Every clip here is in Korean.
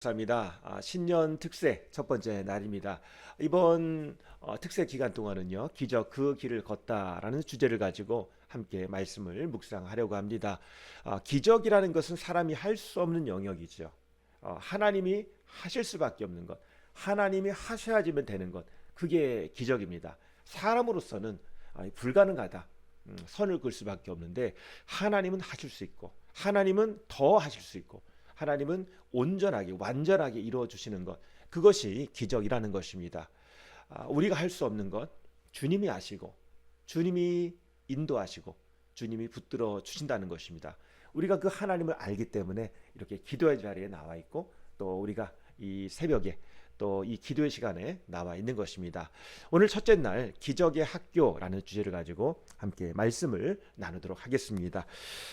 감사합니다. 신년 특세 첫 번째 날입니다. 이번 특세 기간 동안은요, 기적 그 길을 걷다라는 주제를 가지고 함께 말씀을 묵상하려고 합니다. 기적이라는 것은 사람이 할 수 없는 영역이죠. 하나님이 하실 수밖에 없는 것, 하나님이 하셔야지만 되는 것, 그게 기적입니다. 사람으로서는 불가능하다. 선을 그을 수밖에 없는데 하나님은 하실 수 있고, 하나님은 더 하실 수 있고, 하나님은 온전하게 완전하게 이루어 주시는 것, 그것이 기적이라는 것입니다. 우리가 할 수 없는 것 주님이 아시고 주님이 인도하시고 주님이 붙들어 주신다는 것입니다. 우리가 그 하나님을 알기 때문에 이렇게 기도의 자리에 나와 있고, 또 우리가 이 새벽에 또 이 기도의 시간에 나와 있는 것입니다. 오늘 첫째 날 기적의 학교라는 주제를 가지고 함께 말씀을 나누도록 하겠습니다.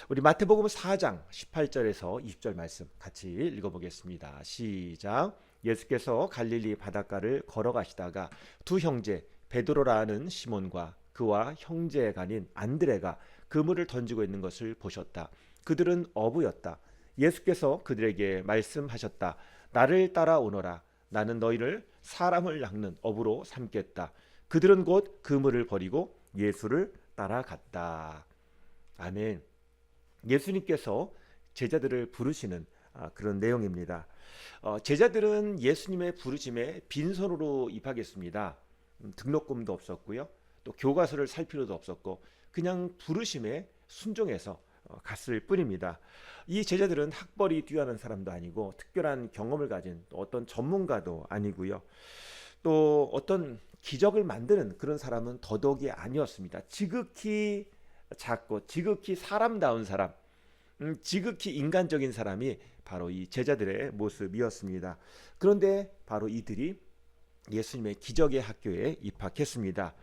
우리 마태복음 4장 18절에서 20절 말씀 같이 읽어보겠습니다. 시작. 예수께서 갈릴리 바닷가를 걸어가시다가 두 형제 베드로라는 시몬과 그와 형제간인 안드레가 그물을 던지고 있는 것을 보셨다. 그들은 어부였다. 예수께서 그들에게 말씀하셨다. 나를 따라오너라. 나는 너희를 사람을 낚는 어부로 삼겠다. 그들은 곧 그물을 버리고 예수를 따라갔다. 아멘. 예수님께서 제자들을 부르시는 그런 내용입니다. 제자들은 예수님의 부르심에 빈손으로 입하겠습니다. 등록금도 없었고요. 또 교과서를 살 필요도 없었고, 그냥 부르심에 순종해서 갔을 뿐입니다. 이 제자들은 학벌이 뛰어난 사람도 아니고 특별한 경험을 가진 어떤 전문가도 아니고요. 또 어떤 기적을 만드는 그런 사람은 더더욱이 아니었습니다. 지극히 작고 지극히 사람다운 사람, 지극히 인간적인 사람이 바로 이 제자들의 모습이었습니다. 그런데 바로 이들이 예수님의 기적의 학교에 입학했습니다.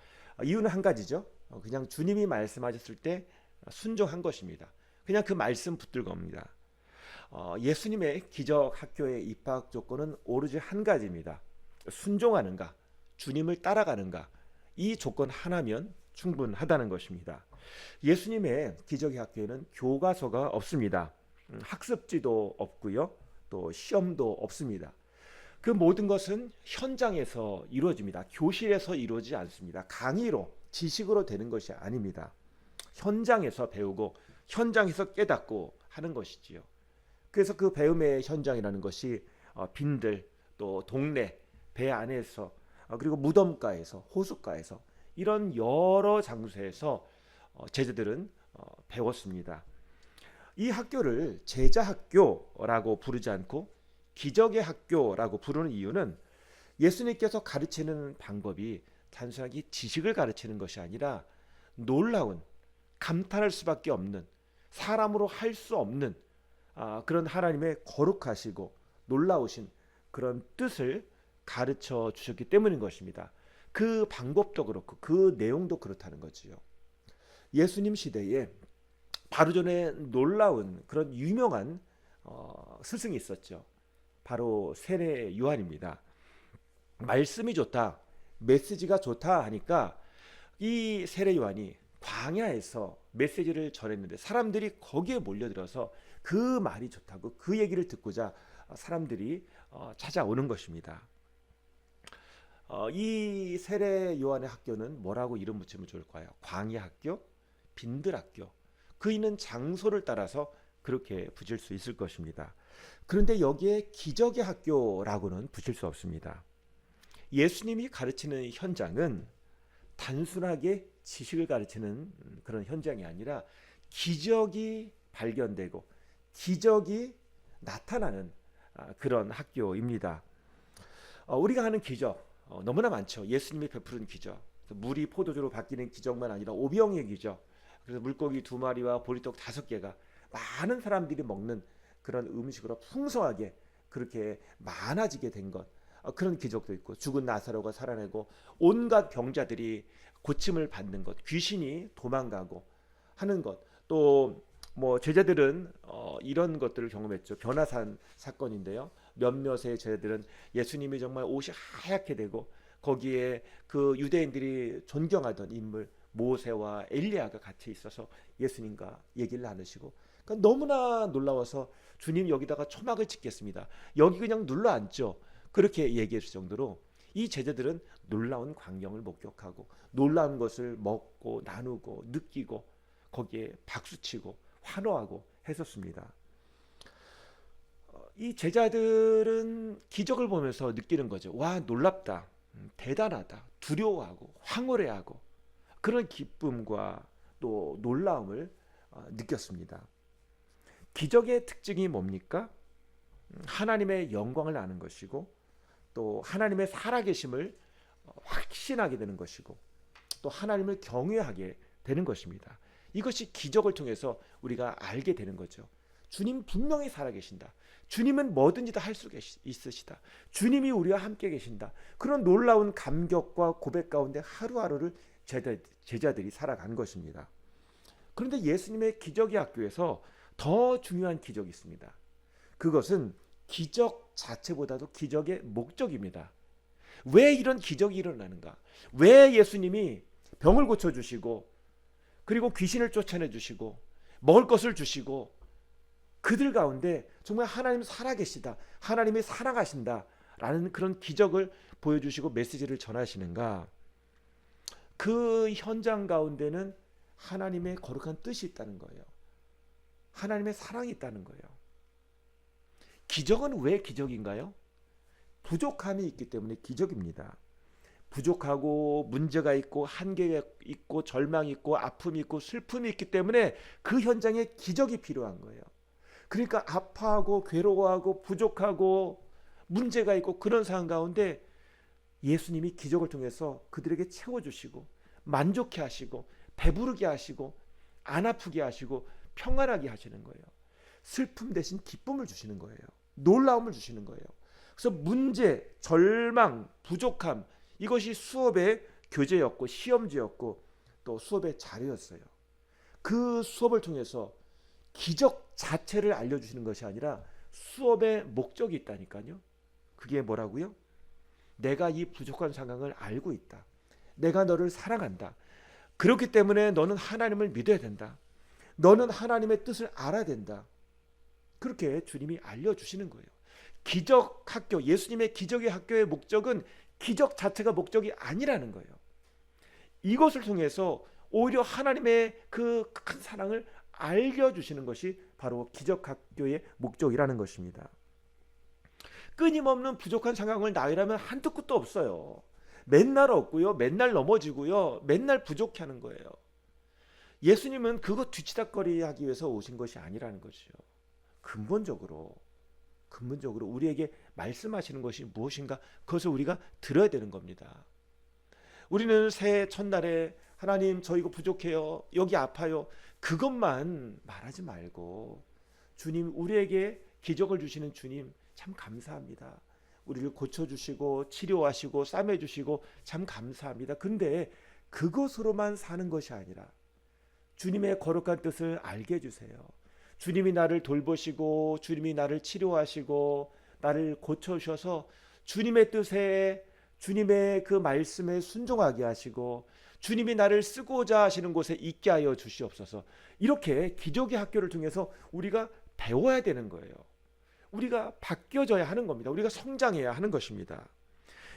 이유는 한 가지죠. 그냥 주님이 말씀하셨을 때 순종한 것입니다. 그냥 그 말씀 붙들 겁니다. 예수님의 기적 학교의 입학 조건은 오로지 한 가지입니다. 순종하는가, 주님을 따라가는가, 이 조건 하나면 충분하다는 것입니다. 예수님의 기적의 학교에는 교과서가 없습니다. 학습지도 없고요. 또 시험도 없습니다. 그 모든 것은 현장에서 이루어집니다. 교실에서 이루어지지 않습니다. 강의로, 지식으로 되는 것이 아닙니다. 현장에서 배우고 현장에서 깨닫고 하는 것이지요. 그래서 그 배움의 현장이라는 것이 빈들, 또 동네, 배 안에서, 그리고 무덤가에서, 호숫가에서, 이런 여러 장소에서 제자들은 배웠습니다. 이 학교를 제자 학교라고 부르지 않고 기적의 학교라고 부르는 이유는 예수님께서 가르치는 방법이 단순하게 지식을 가르치는 것이 아니라 놀라운, 감탄할 수밖에 없는, 사람으로 할 수 없는 그런 하나님의 거룩하시고 놀라우신 그런 뜻을 가르쳐 주셨기 때문인 것입니다. 그 방법도 그렇고 그 내용도 그렇다는 거지요. 예수님 시대에 바로 전에 놀라운 그런 유명한 스승이 있었죠. 바로 세례 요한입니다. 말씀이 좋다, 메시지가 좋다 하니까 이 세례 요한이 광야에서 메시지를 전했는데 사람들이 거기에 몰려들어서 그 말이 좋다고 그 얘기를 듣고자 사람들이 찾아오는 것입니다. 이 세례 요한의 학교는 뭐라고 이름 붙이면 좋을까요? 광야 학교, 빈들 학교. 그 있는 장소를 따라서 그렇게 붙일 수 있을 것입니다. 그런데 여기에 기적의 학교라고는 붙일 수 없습니다. 예수님이 가르치는 현장은 단순하게 지식을 가르치는 그런 현장이 아니라 기적이 발견되고 기적이 나타나는 그런 학교입니다. 우리가 하는 기적 너무나 많죠. 예수님이 베푸는 기적, 물이 포도주로 바뀌는 기적만 아니라 오병이의 기적, 그래서 물고기 2마리와 보리떡 5개가 많은 사람들이 먹는 그런 음식으로 풍성하게 그렇게 많아지게 된 것, 그런 기적도 있고, 죽은 나사로가 살아내고 온갖 병자들이 고침을 받는 것, 귀신이 도망가고 하는 것, 또 뭐 제자들은 이런 것들을 경험했죠. 변화산 사건인데요. 몇몇의 제자들은 예수님이 정말 옷이 하얗게 되고 거기에 그 유대인들이 존경하던 인물 모세와 엘리야가 같이 있어서 예수님과 얘기를 나누시고, 그러니까 너무나 놀라워서 주님 여기다가 초막을 짓겠습니다. 여기 그냥 눌러 앉죠. 그렇게 얘기했을 정도로 이 제자들은 놀라운 광경을 목격하고 놀라운 것을 먹고 나누고 느끼고 거기에 박수치고 환호하고 했었습니다. 이 제자들은 기적을 보면서 느끼는 거죠. 와, 놀랍다, 대단하다, 두려워하고 황홀해하고 그런 기쁨과 또 놀라움을 느꼈습니다. 기적의 특징이 뭡니까? 하나님의 영광을 아는 것이고 또 하나님의 살아계심을 확신하게 되는 것이고 또 하나님을 경외하게 되는 것입니다. 이것이 기적을 통해서 우리가 알게 되는 거죠. 주님 분명히 살아계신다. 주님은 뭐든지 다 할 수 있으시다. 주님이 우리와 함께 계신다. 그런 놀라운 감격과 고백 가운데 하루하루를 제자들이 살아간 것입니다. 그런데 예수님의 기적의 학교에서 더 중요한 기적이 있습니다. 그것은 기적 자체보다도 기적의 목적입니다. 왜 이런 기적이 일어나는가? 왜 예수님이 병을 고쳐주시고 그리고 귀신을 쫓아내주시고 먹을 것을 주시고 그들 가운데 정말 하나님 살아계시다, 하나님이 살아가신다 라는 그런 기적을 보여주시고 메시지를 전하시는가? 그 현장 가운데는 하나님의 거룩한 뜻이 있다는 거예요. 하나님의 사랑이 있다는 거예요. 기적은 왜 기적인가요? 부족함이 있기 때문에 기적입니다. 부족하고 문제가 있고 한계가 있고 절망이 있고 아픔이 있고 슬픔이 있기 때문에 그 현장에 기적이 필요한 거예요. 그러니까 아파하고 괴로워하고 부족하고 문제가 있고 그런 상황 가운데 예수님이 기적을 통해서 그들에게 채워주시고 만족해 하시고 배부르게 하시고 안 아프게 하시고 평안하게 하시는 거예요. 슬픔 대신 기쁨을 주시는 거예요. 놀라움을 주시는 거예요. 그래서 문제, 절망, 부족함 이것이 수업의 교재였고 시험지였고 또 수업의 자료였어요. 그 수업을 통해서 기적 자체를 알려주시는 것이 아니라 수업의 목적이 있다니까요. 그게 뭐라고요? 내가 이 부족한 상황을 알고 있다. 내가 너를 사랑한다. 그렇기 때문에 너는 하나님을 믿어야 된다. 너는 하나님의 뜻을 알아야 된다. 그렇게 주님이 알려주시는 거예요. 기적 학교, 예수님의 기적의 학교의 목적은 기적 자체가 목적이 아니라는 거예요. 이것을 통해서 오히려 하나님의 그 큰 사랑을 알려주시는 것이 바로 기적 학교의 목적이라는 것입니다. 끊임없는 부족한 상황을 나열하면 한두 끝도 없어요. 맨날 없고요, 맨날 넘어지고요, 맨날 부족해하는 거예요. 예수님은 그거 뒤치다꺼리 하기 위해서 오신 것이 아니라는 것이죠. 근본적으로 우리에게 말씀하시는 것이 무엇인가 그것을 우리가 들어야 되는 겁니다. 우리는 새해 첫날에 하나님 저 이거 부족해요, 여기 아파요 그것만 말하지 말고 주님 우리에게 기적을 주시는 주님 참 감사합니다. 우리를 고쳐주시고 치료하시고 싸매주시고 참 감사합니다. 근데 그것으로만 사는 것이 아니라 주님의 거룩한 뜻을 알게 해주세요. 주님이 나를 돌보시고 주님이 나를 치료하시고 나를 고쳐주셔서 주님의 뜻에 주님의 그 말씀에 순종하게 하시고 주님이 나를 쓰고자 하시는 곳에 있게 하여 주시옵소서. 이렇게 기적의 학교를 통해서 우리가 배워야 되는 거예요. 우리가 바뀌어져야 하는 겁니다. 우리가 성장해야 하는 것입니다.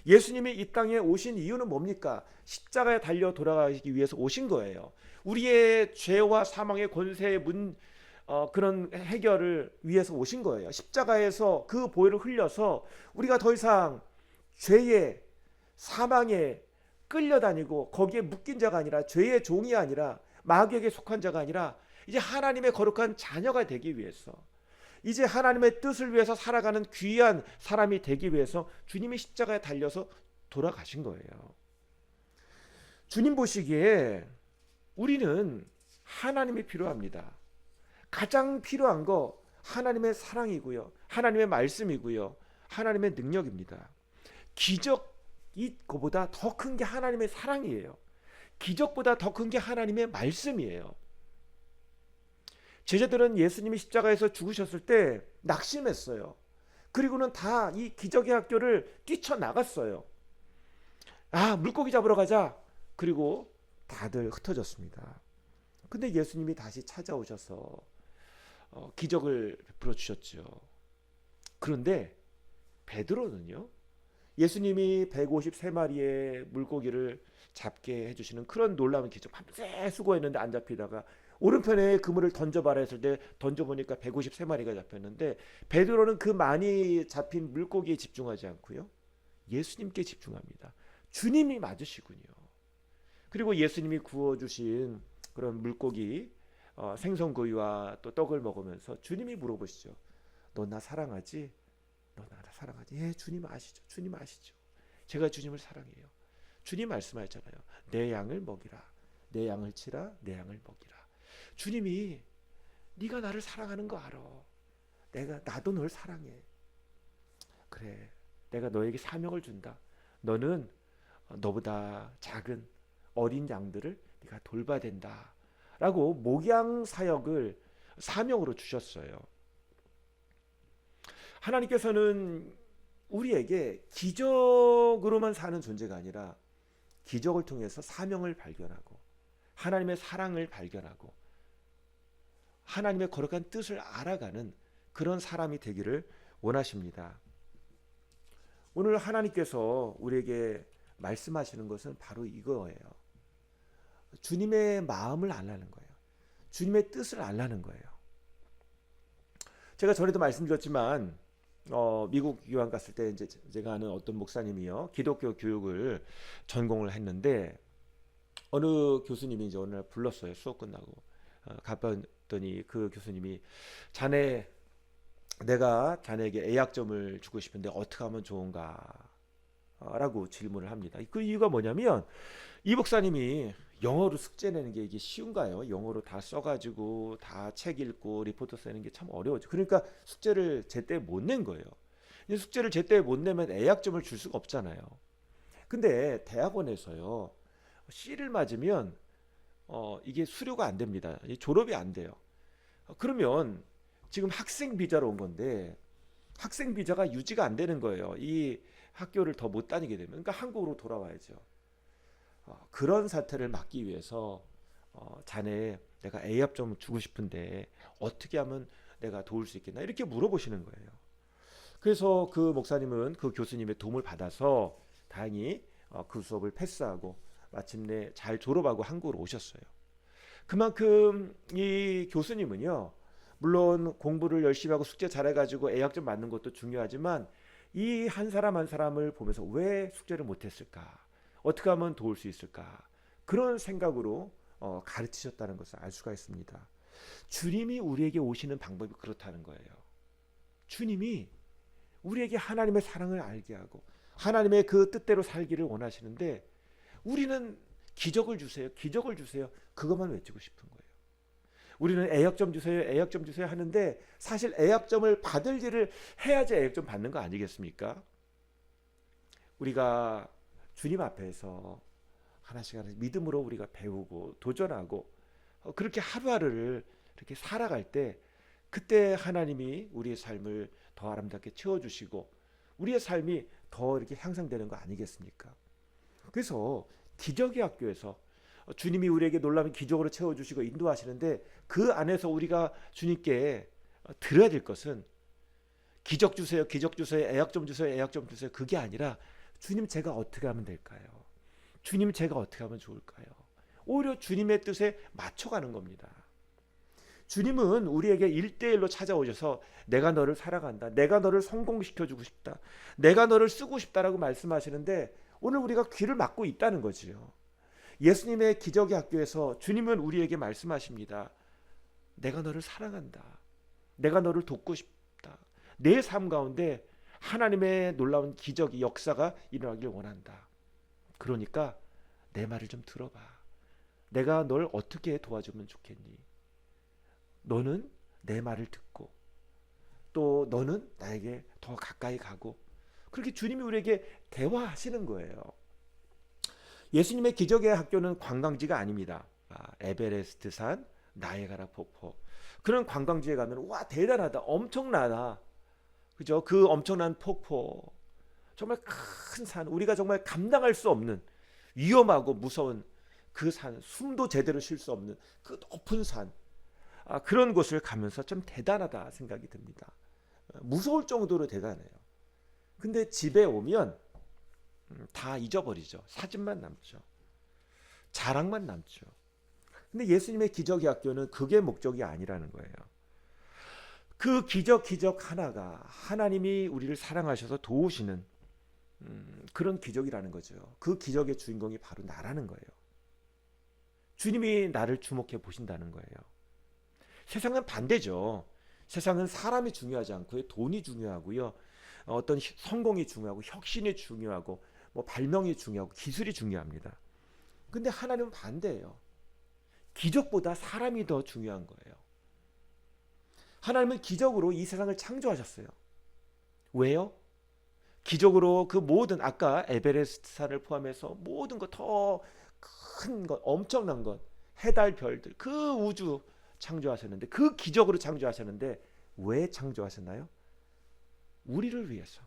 예수님이 이 땅에 오신 이유는 뭡니까? 십자가에 달려 돌아가시기 위해서 오신 거예요. 우리의 죄와 사망의 권세의 그런 해결을 위해서 오신 거예요. 십자가에서 그 보혈을 흘려서 우리가 더 이상 죄의 사망에 끌려다니고 거기에 묶인 자가 아니라 죄의 종이 아니라 마귀에게 속한 자가 아니라 이제 하나님의 거룩한 자녀가 되기 위해서 이제 하나님의 뜻을 위해서 살아가는 귀한 사람이 되기 위해서 주님이 십자가에 달려서 돌아가신 거예요. 주님 보시기에 우리는 하나님이 필요합니다. 가장 필요한 거 하나님의 사랑이고요. 하나님의 말씀이고요. 하나님의 능력입니다. 기적이 그보다 더 큰 게 하나님의 사랑이에요. 기적보다 더 큰 게 하나님의 말씀이에요. 제자들은 예수님이 십자가에서 죽으셨을 때 낙심했어요. 그리고는 다 이 기적의 학교를 뛰쳐나갔어요. 물고기 잡으러 가자. 그리고 다들 흩어졌습니다. 근데 예수님이 다시 찾아오셔서 기적을 베풀어 주셨죠. 그런데 베드로는요, 예수님이 153마리의 물고기를 잡게 해주시는 그런 놀라운 기적, 밤새 수고했는데 안 잡히다가 오른편에 그물을 던져봐라 했을 때 던져보니까 153마리가 잡혔는데, 베드로는 그 많이 잡힌 물고기에 집중하지 않고요, 예수님께 집중합니다. 주님이 맞으시군요. 그리고 예수님이 구워주신 그런 물고기, 생선구이와 또 떡을 먹으면서 주님이 물어보시죠. 너 나 사랑하지? 너 나를 사랑하지? 예, 주님 아시죠? 주님 아시죠? 제가 주님을 사랑해요. 주님 말씀하셨잖아요. 내 양을 먹이라. 내 양을 치라. 내 양을 먹이라. 주님이 네가 나를 사랑하는 거 알아. 나도 널 사랑해. 그래. 내가 너에게 사명을 준다. 너는 너보다 작은 어린 양들을 네가 돌봐야 된다. 라고 목양 사역을 사명으로 주셨어요. 하나님께서는 우리에게 기적으로만 사는 존재가 아니라 기적을 통해서 사명을 발견하고 하나님의 사랑을 발견하고 하나님의 거룩한 뜻을 알아가는 그런 사람이 되기를 원하십니다. 오늘 하나님께서 우리에게 말씀하시는 것은 바로 이거예요. 주님의 마음을 알라는 거예요. 주님의 뜻을 알라는 거예요. 제가 전에도 말씀드렸지만 미국 유학 갔을 때 이제 제가 아는 어떤 목사님이요, 기독교 교육을 전공을 했는데 어느 교수님이 이제 어느 날 불렀어요. 수업 끝나고 가봤더니 그 교수님이 자네, 내가 자네에게 애약점을 주고 싶은데 어떻게 하면 좋은가? 라고 질문을 합니다. 그 이유가 뭐냐면 이 목사님이 영어로 숙제 내는 게 이게 쉬운가요? 영어로 다 써가지고 다 책 읽고 리포트 쓰는 게 참 어려워져. 그러니까 숙제를 제때 못 낸 거예요. 숙제를 제때 못 내면 애약점을 줄 수가 없잖아요. 근데 대학원에서요, C를 맞으면 이게 수료가 안 됩니다. 졸업이 안 돼요. 그러면 지금 학생 비자로 온 건데 학생 비자가 유지가 안 되는 거예요. 이 학교를 더 못 다니게 되면. 그러니까 한국으로 돌아와야죠. 그런 사태를 막기 위해서 자네, 내가 A합점 주고 싶은데 어떻게 하면 내가 도울 수 있겠나, 이렇게 물어보시는 거예요. 그래서 그 목사님은 그 교수님의 도움을 받아서 다행히 그 수업을 패스하고 마침내 잘 졸업하고 한국으로 오셨어요. 그만큼 이 교수님은요, 물론 공부를 열심히 하고 숙제 잘해가지고 A학점 맞는 것도 중요하지만 이 한 사람 한 사람을 보면서 왜 숙제를 못했을까, 어떻게 하면 도울 수 있을까, 그런 생각으로 가르치셨다는 것을 알 수가 있습니다. 주님이 우리에게 오시는 방법이 그렇다는 거예요. 주님이 우리에게 하나님의 사랑을 알게 하고 하나님의 그 뜻대로 살기를 원하시는데 우리는 기적을 주세요, 기적을 주세요, 그것만 외치고 싶은 거예요. 우리는 A학점 주세요, A학점 주세요 하는데 사실 A학점을 받을 일을 해야지 A학점 받는 거 아니겠습니까? 우리가 주님 앞에서 하나씩 하나씩 믿음으로 우리가 배우고 도전하고 그렇게 하루하루를 이렇게 살아갈 때 그때 하나님이 우리의 삶을 더 아름답게 채워주시고 우리의 삶이 더 이렇게 향상되는 거 아니겠습니까? 그래서 기적의 학교에서 주님이 우리에게 놀라운 기적으로 채워주시고 인도하시는데 그 안에서 우리가 주님께 들어야 될 것은 기적 주세요, 기적 주세요, 애약점 주세요, 애약점 주세요, 그게 아니라 주님, 제가 어떻게 하면 될까요? 주님, 제가 어떻게 하면 좋을까요? 오히려 주님의 뜻에 맞춰가는 겁니다. 주님은 우리에게 1대1로 찾아오셔서 내가 너를 사랑한다, 내가 너를 성공시켜주고 싶다, 내가 너를 쓰고 싶다라고 말씀하시는데 오늘 우리가 귀를 막고 있다는 거지요. 예수님의 기적의 학교에서 주님은 우리에게 말씀하십니다. 내가 너를 사랑한다, 내가 너를 돕고 싶다, 내 삶 가운데 하나님의 놀라운 기적이, 역사가 일어나길 원한다. 그러니까 내 말을 좀 들어봐. 내가 널 어떻게 도와주면 좋겠니? 너는 내 말을 듣고 또 너는 나에게 더 가까이 가고, 그렇게 주님이 우리에게 대화하시는 거예요. 예수님의 기적의 학교는 관광지가 아닙니다. 에베레스트 산, 나이아가라 폭포, 그런 관광지에 가면 와 대단하다, 엄청나다, 그죠? 그 엄청난 폭포, 정말 큰 산, 우리가 정말 감당할 수 없는 위험하고 무서운 그 산, 숨도 제대로 쉴 수 없는 그 높은 산, 그런 곳을 가면서 좀 대단하다 생각이 듭니다. 무서울 정도로 대단해요. 근데 집에 오면 다 잊어버리죠. 사진만 남죠. 자랑만 남죠. 근데 예수님의 기적의 학교는 그게 목적이 아니라는 거예요. 그 기적 하나가 하나님이 우리를 사랑하셔서 도우시는 그런 기적이라는 거죠. 그 기적의 주인공이 바로 나라는 거예요. 주님이 나를 주목해 보신다는 거예요. 세상은 반대죠. 세상은 사람이 중요하지 않고요. 돈이 중요하고요. 어떤 성공이 중요하고 혁신이 중요하고 뭐 발명이 중요하고 기술이 중요합니다. 근데 하나님은 반대예요. 기적보다 사람이 더 중요한 거예요. 하나님은 기적으로 이 세상을 창조하셨어요. 왜요? 기적으로 그 모든 아까 에베레스트 산을 포함해서 모든 것 더 큰 것, 엄청난 것, 해달 별들 그 우주 창조하셨는데 그 기적으로 창조하셨는데 왜 창조하셨나요? 우리를 위해서.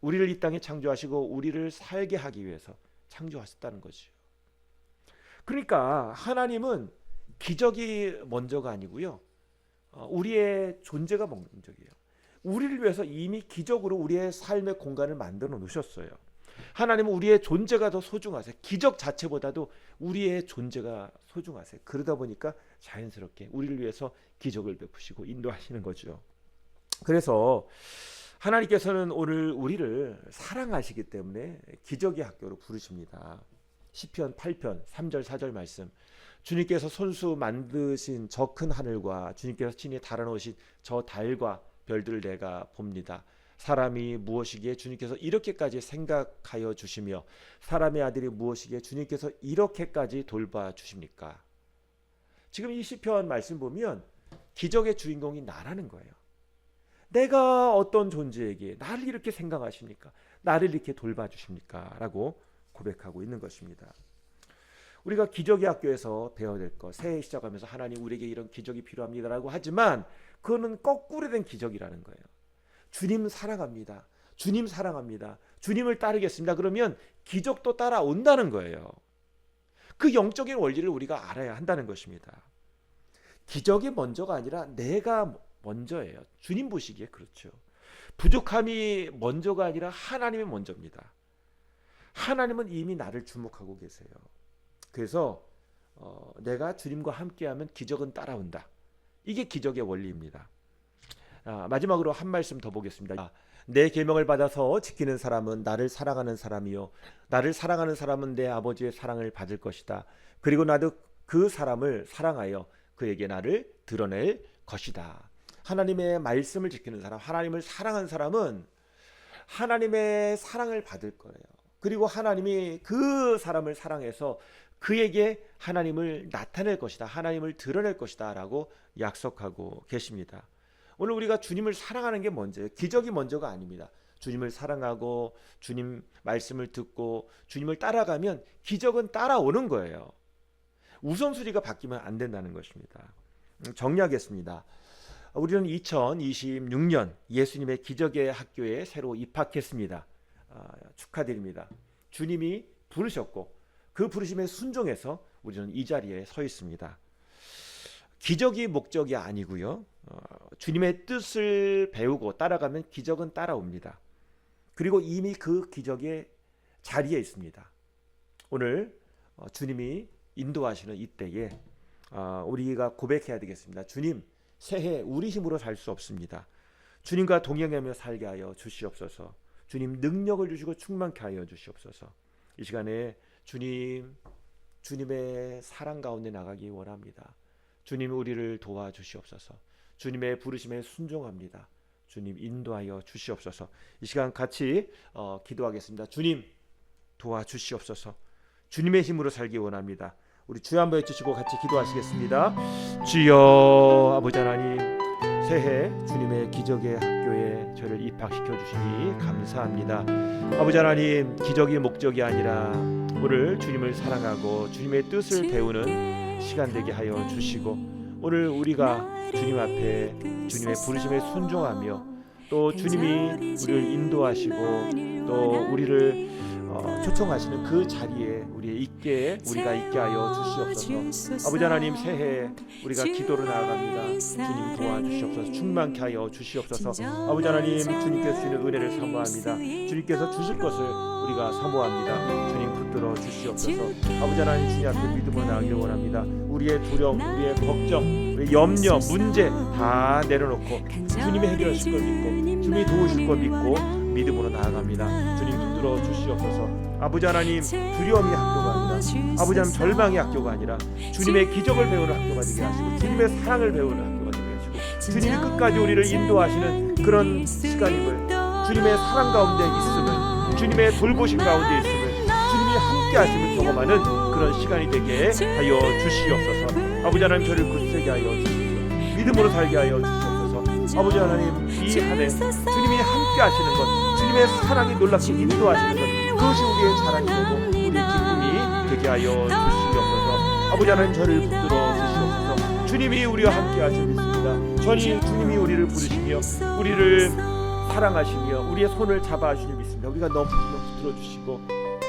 우리를 이 땅에 창조하시고 우리를 살게 하기 위해서 창조하셨다는 거죠. 그러니까 하나님은 기적이 먼저가 아니고요. 우리의 존재가 먼저예요. 우리를 위해서 이미 기적으로 우리의 삶의 공간을 만들어 놓으셨어요. 하나님은 우리의 존재가 더 소중하세요. 기적 자체보다도 우리의 존재가 소중하세요. 그러다 보니까 자연스럽게 우리를 위해서 기적을 베푸시고 인도하시는 거죠. 그래서 하나님께서는 오늘 우리를 사랑하시기 때문에 기적의 학교로 부르십니다. 시편 8편 3절 4절 말씀. 주님께서 손수 만드신 저 큰 하늘과 주님께서 친히 달아놓으신 저 달과 별들을 내가 봅니다. 사람이 무엇이기에 주님께서 이렇게까지 생각하여 주시며 사람의 아들이 무엇이기에 주님께서 이렇게까지 돌봐주십니까? 지금 이 시편 말씀 보면 기적의 주인공이 나라는 거예요. 내가 어떤 존재에게 나를 이렇게 생각하십니까? 나를 이렇게 돌봐주십니까? 라고 고백하고 있는 것입니다. 우리가 기적의 학교에서 배워야 될 것, 새해 시작하면서 하나님 우리에게 이런 기적이 필요합니다라고 하지만 그거는 거꾸로 된 기적이라는 거예요. 주님 사랑합니다. 주님 사랑합니다. 주님을 따르겠습니다. 그러면 기적도 따라온다는 거예요. 그 영적인 원리를 우리가 알아야 한다는 것입니다. 기적이 먼저가 아니라 내가 먼저예요. 주님 보시기에 그렇죠. 부족함이 먼저가 아니라 하나님이 먼저입니다. 하나님은 이미 나를 주목하고 계세요. 그래서 내가 주님과 함께하면 기적은 따라온다. 이게 기적의 원리입니다. 마지막으로 한 말씀 더 보겠습니다. 내 계명을 받아서 지키는 사람은 나를 사랑하는 사람이요 나를 사랑하는 사람은 내 아버지의 사랑을 받을 것이다. 그리고 나도 그 사람을 사랑하여 그에게 나를 드러낼 것이다. 하나님의 말씀을 지키는 사람, 하나님을 사랑하는 사람은 하나님의 사랑을 받을 거예요. 그리고 하나님이 그 사람을 사랑해서 그에게 하나님을 나타낼 것이다. 하나님을 드러낼 것이다 라고 약속하고 계십니다. 오늘 우리가 주님을 사랑하는 게 먼저예요. 기적이 먼저가 아닙니다. 주님을 사랑하고 주님 말씀을 듣고 주님을 따라가면 기적은 따라오는 거예요. 우선순위가 바뀌면 안 된다는 것입니다. 정리하겠습니다. 우리는 2026년 예수님의 기적의 학교에 새로 입학했습니다. 축하드립니다. 주님이 부르셨고 그 부르심에 순종해서 우리는 이 자리에 서 있습니다. 기적이 목적이 아니고요. 주님의 뜻을 배우고 따라가면 기적은 따라옵니다. 그리고 이미 그 기적의 자리에 있습니다. 오늘 주님이 인도하시는 이때에 우리가 고백해야 되겠습니다. 주님, 새해 우리 힘으로 살 수 없습니다. 주님과 동행하며 살게 하여 주시옵소서. 주님 능력을 주시고 충만케 하여 주시옵소서. 이 시간에 주님의 사랑 가운데 나가기 원합니다. 주님 우리를 도와주시옵소서. 주님의 부르심에 순종합니다. 주님 인도하여 주시옵소서. 이 시간 같이 기도하겠습니다. 주님 도와주시옵소서. 주님의 힘으로 살기 원합니다. 우리 주여 한번 해주시고 같이 기도하시겠습니다. 주여 아버지 하나님, 새해 주님의 기적의 학교에 저를 입학시켜 주시니 감사합니다. 아버지 하나님, 기적이 목적이 아니라 오늘 주님을 사랑하고 주님의 뜻을 배우는 시간 되게 하여 주시고, 오늘 우리가 주님 앞에 주님의 부르심에 순종하며 또 주님이 우리를 인도하시고 또 우리를 초청하시는 그 자리에 우리가 있게 하여 주시옵소서. 아버지 하나님, 새해 우리가 기도로 나아갑니다. 주님 도와주시옵소서. 충만케 하여 주시옵소서. 아버지 하나님, 주님께서 주시는 은혜를 사모합니다. 주님께서 주실 것을 우리가 사모합니다. 주님 붙들어 주시옵소서. 아버지 하나님, 주님 앞에 믿음으로 나아가기를 원합니다. 우리의 두려움, 우리의 걱정, 우리의 염려, 문제 다 내려놓고 주님이 해결하실 걸 믿고 주님이 도우실 걸 믿고 믿음으로 나아갑니다. 주님 붙들어 주시옵소서. 아버지 하나님, 두려움이 학교가 아니라, 아버지 하나님, 절망의 학교가 아니라 주님의 기적을 배우는 학교가 되게 하시고 주님의 사랑을 배우는 학교가 되게 하시고 주님이 끝까지 우리를 인도하시는 그런 시간임을, 주님의 사랑 가운데 있음을, 주님의 돌보심 가운데 있음을, 주님이 함께 하심을 경험하는 그런 시간이 되게 하여 주시옵소서. 아버지 하나님, 저를 굳세게 하여 주시옵소서. 믿음으로 살게 하여 주시옵소서. 아버지 하나님, 이 한해 주님이 함께 하시는 것, 주님의 사랑이 놀랍게 인도하시는 것, 그것이 우리의 자랑이 되고 우리의 기쁨이 되게 하여 주시옵소서. 아버지 하나님, 저를 붙들어 주시옵소서. 주님이 우리와 함께 하시옵소서. 주님이 우리를 부르시며 우리를 사랑하시며 우리의 손을 잡아 주실 믿습니다. 우리가 넘어지면 붙들어 주시고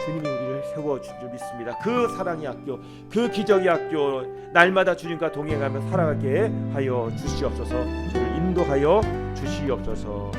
주님이 우리를 세워주실 줄 믿습니다. 그 사랑의 학교, 그 기적의 학교, 날마다 주님과 동행하며 살아가게 하여 주시옵소서. 저를 인도하여 주시옵소서.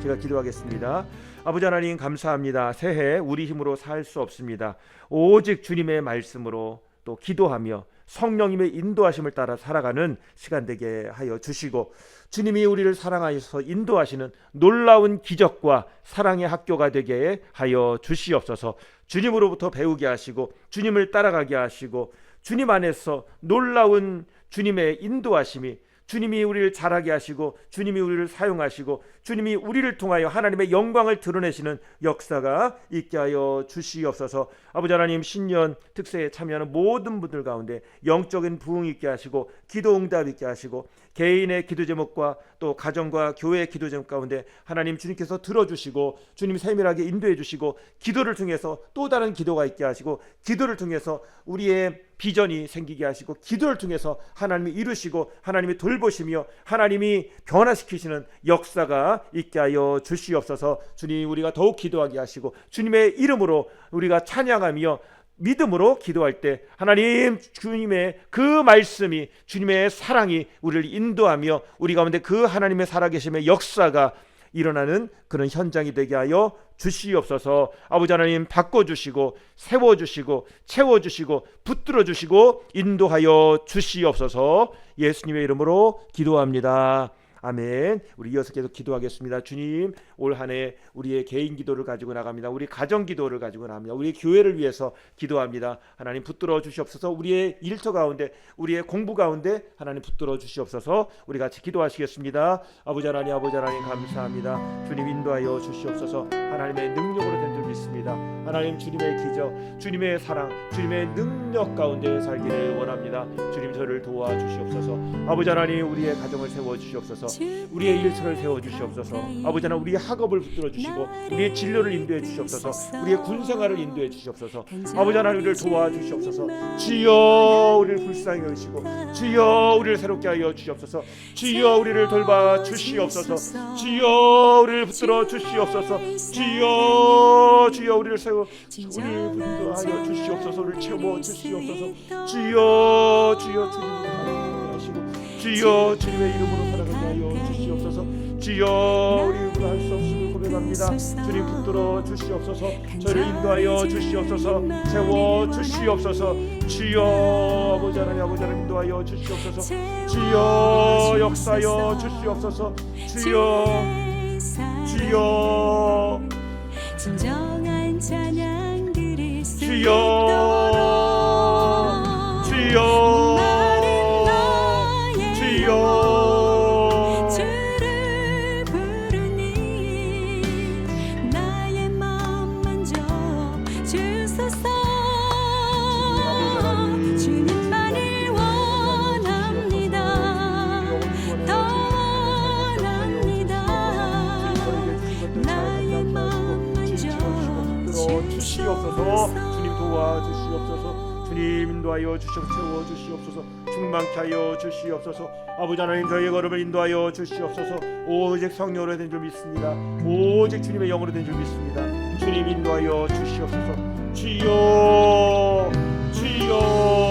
제가 기도하겠습니다. 아버지 하나님, 감사합니다. 새해 우리 힘으로 살 수 없습니다. 오직 주님의 말씀으로 또 기도하며 성령님의 인도하심을 따라 살아가는 시간 되게 하여 주시고, 주님이 우리를 사랑하셔서 인도하시는 놀라운 기적과 사랑의 학교가 되게 하여 주시옵소서. 주님으로부터 배우게 하시고 주님을 따라가게 하시고 주님 안에서 놀라운 주님의 인도하심이, 주님이 우리를 자라게 하시고 주님이 우리를 사용하시고 주님이 우리를 통하여 하나님의 영광을 드러내시는 역사가 있게 하여 주시옵소서. 아버지 하나님, 신년 특세에 참여하는 모든 분들 가운데 영적인 부흥이 있게 하시고 기도 응답 있게 하시고 개인의 기도 제목과 또 가정과 교회의 기도 제목 가운데 하나님 주님께서 들어주시고 주님 세밀하게 인도해 주시고 기도를 통해서 또 다른 기도가 있게 하시고 기도를 통해서 우리의 비전이 생기게 하시고 기도를 통해서 하나님이 이루시고 하나님이 돌보시며 하나님이 변화시키시는 역사가 있게 하여 주시옵소서. 주님, 우리가 더욱 기도하게 하시고 주님의 이름으로 우리가 찬양하며 믿음으로 기도할 때 하나님 주님의 그 말씀이, 주님의 사랑이 우리를 인도하며 우리 가운데 그 하나님의 살아계심의 역사가 일어나는 그런 현장이 되게 하여 주시옵소서. 아버지 하나님, 바꿔주시고 세워주시고 채워주시고 붙들어주시고 인도하여 주시옵소서. 예수님의 이름으로 기도합니다. 아멘. 우리 이어서 계속 기도하겠습니다. 주님, 올 한 해 우리의 개인 기도를 가지고 나갑니다. 우리 가정 기도를 가지고 나갑니다. 우리 교회를 위해서 기도합니다. 하나님 붙들어 주시옵소서. 우리의 일터 가운데, 우리의 공부 가운데 하나님 붙들어 주시옵소서. 우리 같이 기도하시겠습니다. 아버지 하나님 감사합니다. 주님 인도하여 주시옵소서. 하나님의 능력으로 된 줄 믿습니다. 하나님, 주님의 기적, 주님의 사랑, 주님의 능력 가운데 살기를 원합니다. 주님, 저를 도와주시옵소서. 아버지 하나님, 우리의 가정을 세워주시옵소서. 우리의 일처를 세워주시옵소서. 아버지 하나님, 우리의 학업을 붙들어 주시고 우리의 진로를 인도해 주시옵소서. 우리의 군생활을 인도해 주시옵소서. 아버지 하나님, 우리를 도와주시옵소서. 주여, 우리를 불쌍히 여기시고 주여, 우리를 새롭게 하여 주시옵소서. 주여, 우리를 돌봐 주시옵소서. 주여, 우리를 붙들어 주시옵소서. 주여, 주여, 우리를 세워 우리를 인도하여 주시옵소서. 우리를 채워 주시옵소서. 주여, 주여, 주님을 하시고 주여, 주님의 이름으로 살아가게 하여 주시옵소서. 주여, 우리 입으로 할 수 없음을 고백합니다. 주님 붙들어 주시옵소서. 저를 인도하여 주시옵소서. 세워 주시옵소서. 주여, 아버지 하나님 인도하여 주시옵소서. 주여, 역사여 주시옵소서. 주여, 주여, 진정한 찬양 드릴 수 주여, 있도록 주여, 주를 부르니 나의 맘 만져 주소서. 주님만을 원합니다. 더 원합니다. 나의 맘 만져 주시옵소서. 주님 도와주시옵소서. 주님 인도하여 주시옵소서. 채워 주시옵소서. 충만케 하여 주시옵소서. 아버지 하나님 저희의 걸음을 인도하여 주시옵소서. 오직 성령으로 된 줄 믿습니다. 오직 주님의 영으로 된 줄 믿습니다. 주님 인도하여 주시옵소서. 주여 주여